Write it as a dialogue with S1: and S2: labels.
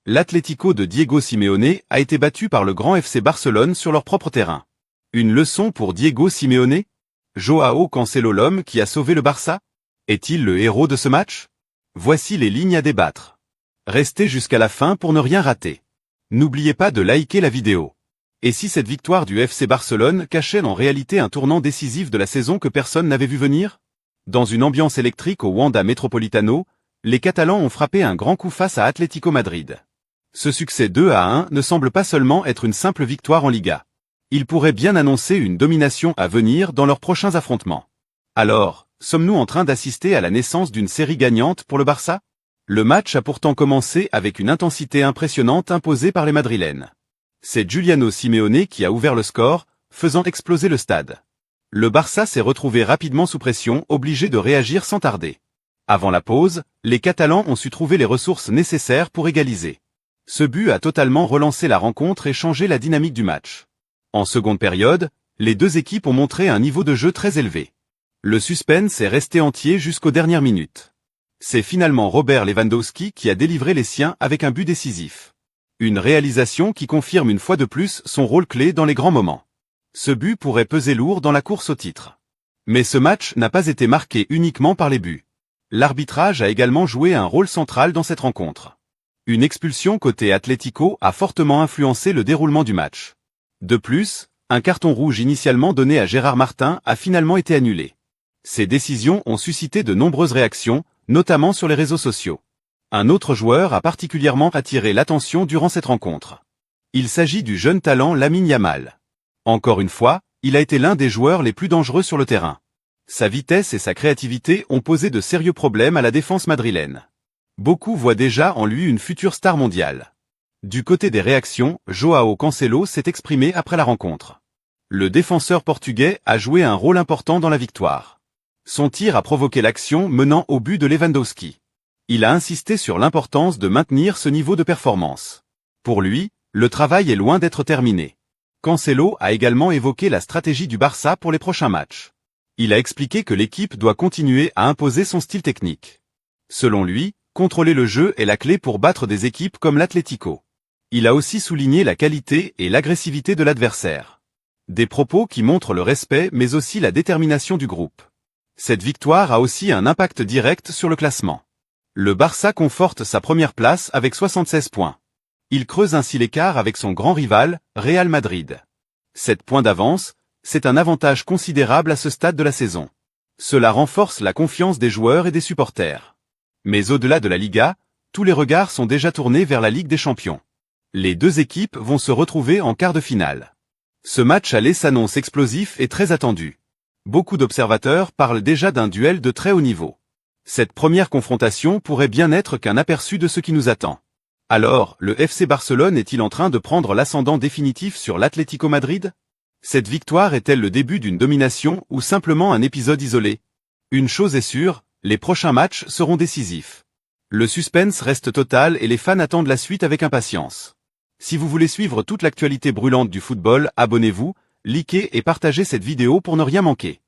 S1: L'Atlético de Diego Simeone a été battu par le grand FC Barcelone sur leur propre terrain. Une leçon pour Diego Simeone? Joao Cancelo l'homme qui a sauvé le Barça? Est-il le héros de ce match? Voici les lignes à débattre. Restez jusqu'à la fin pour ne rien rater. N'oubliez pas de liker la vidéo. Et si cette victoire du FC Barcelone cachait en réalité un tournant décisif de la saison que personne n'avait vu venir? Dans une ambiance électrique au Wanda Metropolitano, les Catalans ont frappé un grand coup face à Atlético Madrid. Ce succès 2-1 ne semble pas seulement être une simple victoire en Liga. Il pourrait bien annoncer une domination à venir dans leurs prochains affrontements. Alors, sommes-nous en train d'assister à la naissance d'une série gagnante pour le Barça? Le match a pourtant commencé avec une intensité impressionnante imposée par les Madrilènes. C'est Giuliano Simeone qui a ouvert le score, faisant exploser le stade. Le Barça s'est retrouvé rapidement sous pression, obligé de réagir sans tarder. Avant la pause, les Catalans ont su trouver les ressources nécessaires pour égaliser. Ce but a totalement relancé la rencontre et changé la dynamique du match. En seconde période, les deux équipes ont montré un niveau de jeu très élevé. Le suspense est resté entier jusqu'aux dernières minutes. C'est finalement Robert Lewandowski qui a délivré les siens avec un but décisif. Une réalisation qui confirme une fois de plus son rôle clé dans les grands moments. Ce but pourrait peser lourd dans la course au titre. Mais ce match n'a pas été marqué uniquement par les buts. L'arbitrage a également joué un rôle central dans cette rencontre. Une expulsion côté Atlético a fortement influencé le déroulement du match. De plus, un carton rouge initialement donné à Gérard Martin a finalement été annulé. Ces décisions ont suscité de nombreuses réactions, notamment sur les réseaux sociaux. Un autre joueur a particulièrement attiré l'attention durant cette rencontre. Il s'agit du jeune talent Lamine Yamal. Encore une fois, il a été l'un des joueurs les plus dangereux sur le terrain. Sa vitesse et sa créativité ont posé de sérieux problèmes à la défense madrilène. Beaucoup voient déjà en lui une future star mondiale. Du côté des réactions, Joao Cancelo s'est exprimé après la rencontre. Le défenseur portugais a joué un rôle important dans la victoire. Son tir a provoqué l'action menant au but de Lewandowski. Il a insisté sur l'importance de maintenir ce niveau de performance. Pour lui, le travail est loin d'être terminé. Cancelo a également évoqué la stratégie du Barça pour les prochains matchs. Il a expliqué que l'équipe doit continuer à imposer son style technique. Selon lui, contrôler le jeu est la clé pour battre des équipes comme l'Atlético. Il a aussi souligné la qualité et l'agressivité de l'adversaire. Des propos qui montrent le respect mais aussi la détermination du groupe. Cette victoire a aussi un impact direct sur le classement. Le Barça conforte sa première place avec 76 points. Il creuse ainsi l'écart avec son grand rival, Real Madrid. 7 points d'avance, c'est un avantage considérable à ce stade de la saison. Cela renforce la confiance des joueurs et des supporters. Mais au-delà de la Liga, tous les regards sont déjà tournés vers la Ligue des Champions. Les deux équipes vont se retrouver en quart de finale. Ce match aller s'annonce explosif et très attendu. Beaucoup d'observateurs parlent déjà d'un duel de très haut niveau. Cette première confrontation pourrait bien n'être qu'un aperçu de ce qui nous attend. Alors, le FC Barcelone est-il en train de prendre l'ascendant définitif sur l'Atlético Madrid? Cette victoire est-elle le début d'une domination ou simplement un épisode isolé? Une chose est sûre, les prochains matchs seront décisifs. Le suspense reste total et les fans attendent la suite avec impatience. Si vous voulez suivre toute l'actualité brûlante du football, abonnez-vous, likez et partagez cette vidéo pour ne rien manquer.